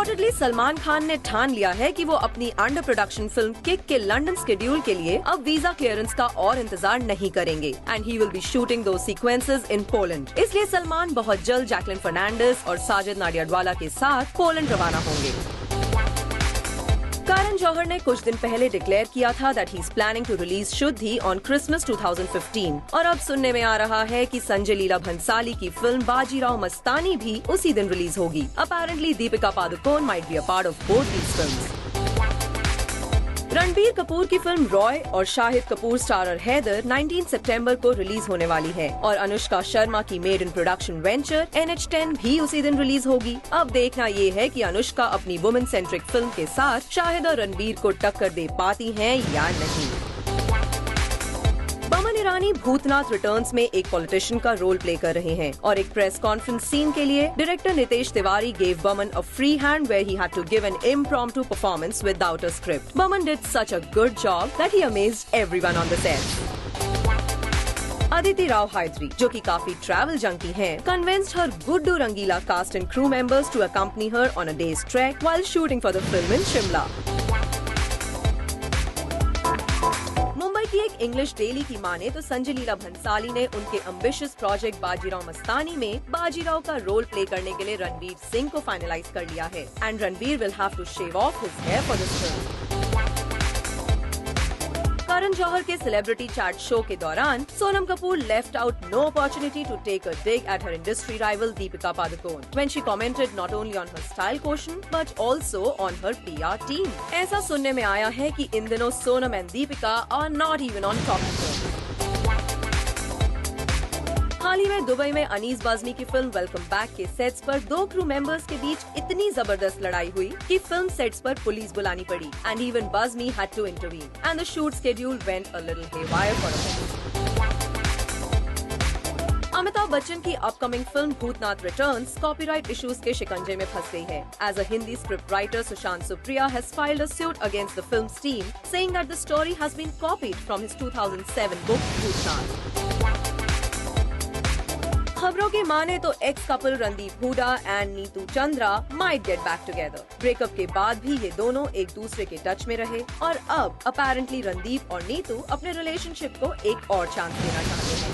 Reportedly Salman Khan ने ठान लिया है कि वो अपनी अंडर प्रोडक्शन फिल्म किक के लंदन शेड्यूल के लिए अब वीजा क्लियरेंस का और इंतजार नहीं करेंगे and he will be shooting दो सीक्वेंसेस इन पोलैंड। इसलिए सलमान बहुत जल्द जैकलिन फर्नांडिस और साजिद नाडियाडवाला के साथ पोलैंड रवाना होंगे। करण जौहर ने कुछ दिन पहले डिक्लेयर किया था that he is planning to release Shuddhi on Christmas 2015 और अब सुनने में आ रहा है कि संजय लीला भंसाली की फिल्म बाजीराव मस्तानी भी उसी दिन रिलीज होगी। Apparently Deepika Padukone might be a part of both these films. Ranbir Kapoor की फिल्म रॉय और शाहिद कपूर स्टारर हैदर 19 सितंबर को रिलीज होने वाली है और अनुष्का शर्मा की made in production venture NH10 भी उसी दिन रिलीज होगी। अब देखना ये है कि अनुष्का अपनी वुमेन सेंट्रिक फिल्म के साथ शाहिद और रणबीर को टक्कर दे पाती हैं या नहीं। बमन ईरानी भूतनाथ रिटर्न्स में एक पॉलिटिशियन का रोल प्ले कर रहे हैं और एक प्रेस कॉन्फ्रेंस सीन के लिए director Nitesh Tiwari gave Baman a free hand where he had to give an impromptu performance without a script. Baman did such a good job that he amazed everyone on the set. Aditi Rao Hydari, जो कि काफी travel junkie हैं, convinced her Guddu Rangeela cast and crew members to accompany her on a day's trek while shooting for the film in Shimla. की एक English daily की माने तो संजय लीला भंसाली ने उनके एम्बिशियस प्रोजेक्ट बाजीराव मस्तानी में बाजीराव का रोल प्ले करने के लिए रणवीर सिंह को फाइनलाइज कर लिया है and Ranveer will have to shave off his hair for this film. Karan Johar के सेलिब्रिटी चैट शो के दौरान Sonam Kapoor left out no opportunity to take a dig at her industry rival Deepika Padukone when she commented not only on her style quotient but also on her PR team. ऐसा सुनने में आया है कि इन दिनों Sonam and Deepika are not even on talking terms. हाल ही में दुबई में अनीस बाज़मी की फिल्म वेलकम बैक के सेट्स पर दो क्रू मेंबर्स के बीच इतनी जबरदस्त लड़ाई हुई कि फिल्म सेट्स पर पुलिस बुलानी पड़ी and even Bazmee had to intervene and the shoot schedule went a little haywire for a moment. Amitabh Bachchan की upcoming film Bhoothnath Returns copyright issues के शिकंजे में फंस गई है। As a Hindi script writer Sushant Supriya has filed a suit against the film's team saying that the story has been copied from his 2007 book Bhoothnath. खबरों की माने तो ex couple Randeep Hooda and Neetu Chandra might get back together. Breakup के बाद भी ये दोनों एक दूसरे के टच में रहे और अब अपैरेंटली रणदीप और नीतू अपने रिलेशनशिप को एक और चांस देना चाहते हैं।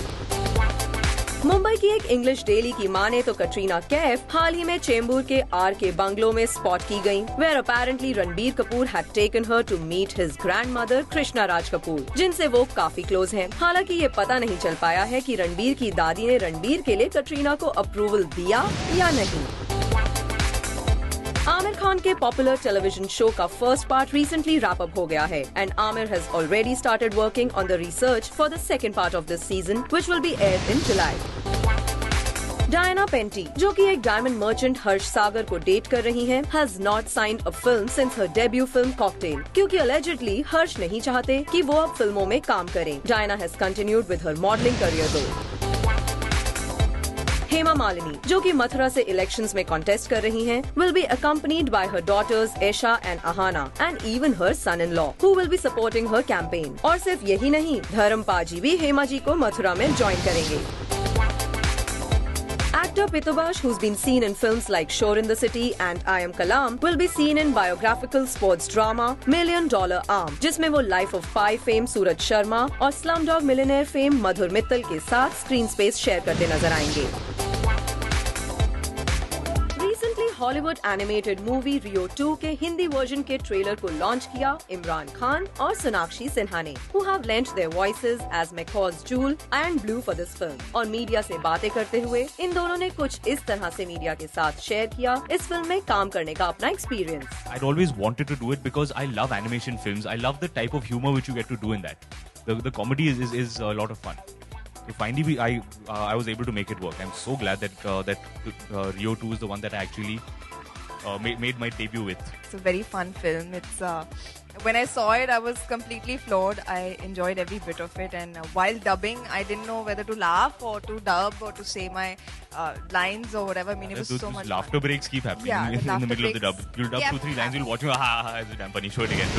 मुंबई की एक इंग्लिश डेली की माने तो कटरीना कैफ हाल ही में चेंबूर के RK बंगलो में स्पॉट की गयी, where apparently Ranbir Kapoor had taken her to meet his grandmother Krishna Raj Kapoor, जिनसे वो काफी क्लोज हैं। हालांकि ये पता नहीं चल पाया है कि रणबीर की दादी ने रणबीर के लिए कटरीना को अप्रूवल दिया या नहीं। आमिर खान के पॉपुलर टेलीविजन शो का first part recently wrap up हो गया है and Aamir has already started working on the research for the second part of this season which will be aired in July. Diana Penty, जो कि एक डायमंड मर्चेंट हर्ष सागर को date कर रही हैं, has not signed a film since her debut film cocktail, क्योंकि allegedly हर्ष नहीं चाहते कि वो अब फिल्मों में काम करें। Diana has continued with her modelling career दो। हेमा मालिनी, जो कि मथुरा से इलेक्शंस में कॉन्टेस्ट कर रही हैं, will be accompanied by her daughters Esha and Ahana and even her son-in-law, who will be supporting her campaign. और सिर्फ यही नहीं, धर्म पाजी भी हेमा जी को मथुरा में ज्वाइन करेंगे। Actor Pitubash, who's been seen in films like Shore in the City and I Am Kalam, will be seen in biographical sports drama $1 Million Arm, जिसमें वो Life of Pi fame Suraj Sharma और Slumdog Millionaire फेम मधुर मित्तल के साथ screen space share करते नजर आएंगे। Hollywood animated movie रियो 2 के Hindi version के ट्रेलर को लॉन्च किया इमरान खान और सोनाक्षी सिन्हा ने, who have lent their voices as McCaw's Jewel and Blue for this film। और मीडिया से बातें करते हुए इन दोनों ने कुछ इस तरह से मीडिया के साथ शेयर किया इस फिल्म में काम करने का अपना experience. I'd always wanted to do it because I love animation films. I love the type of humor which you get to do in that. The comedy is a lot of fun. So finally, I was able to make it work. I'm so glad that Rio 2 is the one that I actually made my debut with. It's a very fun film. It's when I saw it, I was completely floored. I enjoyed every bit of it, and while dubbing, I didn't know whether to laugh or to dub or to say my lines or whatever. I mean, it was so much laughter fun. breaks keep happening in the middle of the dub. You'll dub 2-3 lines, you'll watch, it's damn funny. Show it again.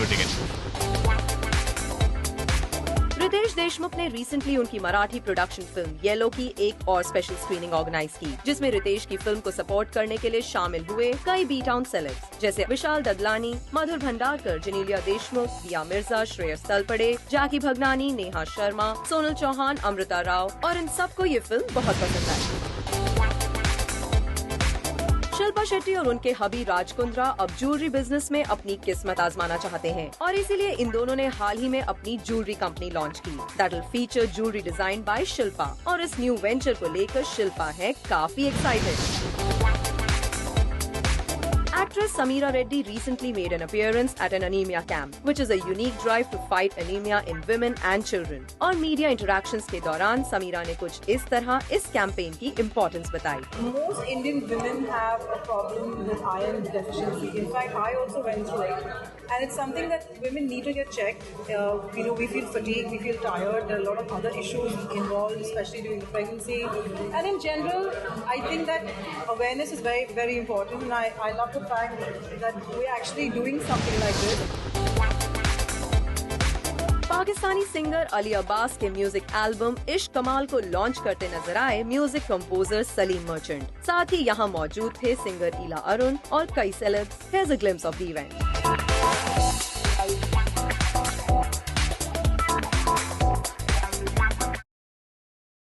Riteish Deshmukh ने recently उनकी Marathi production film yellow की एक और special screening organise की, जिसमें रितेश की film को support करने के लिए शामिल हुए कई बी टाउन सेलेब्स जैसे विशाल ददलानी, मधुर भंडारकर, जेनेलिया देशमुख, दिया मिर्जा, श्रेयस तलपड़े, जैकी भगनानी, नेहा शर्मा, सोनल चौहान, अमृता राव, और इन सबको ये फिल्म बहुत पसंद आई। शिल्पा शेट्टी और उनके हबी राज कुंद्रा अब ज्वेलरी बिजनेस में अपनी किस्मत आजमाना चाहते हैं और इसीलिए इन दोनों ने हाल ही में अपनी ज्वेलरी कंपनी लॉन्च की, that will feature jewellery design by Shilpa. और इस न्यू वेंचर को लेकर शिल्पा है काफी excited. Actress Samira Reddy recently made an appearance at an anemia camp, which is a unique drive to fight anemia in women and children. और media interactions के दौरान समीरा ने कुछ इस तरह इस कैंपेन की इम्पोर्टेंस बताई। Most Indian women have a problem with iron deficiency. In fact, I also went through it, and it's something that women need to get checked. We feel fatigued, we feel tired. There are a lot of other issues involved, especially during pregnancy. And in general, I think that awareness is very, very important. And I love the fact that we're actually doing something like this. Pakistani singer Ali Abbas के music album इश्क कमाल को launch करते नजर आए music composer Salim merchant. साथ ही यहाँ मौजूद थे सिंगर इला अरुण और कई celebs. Here's a glimpse of the event.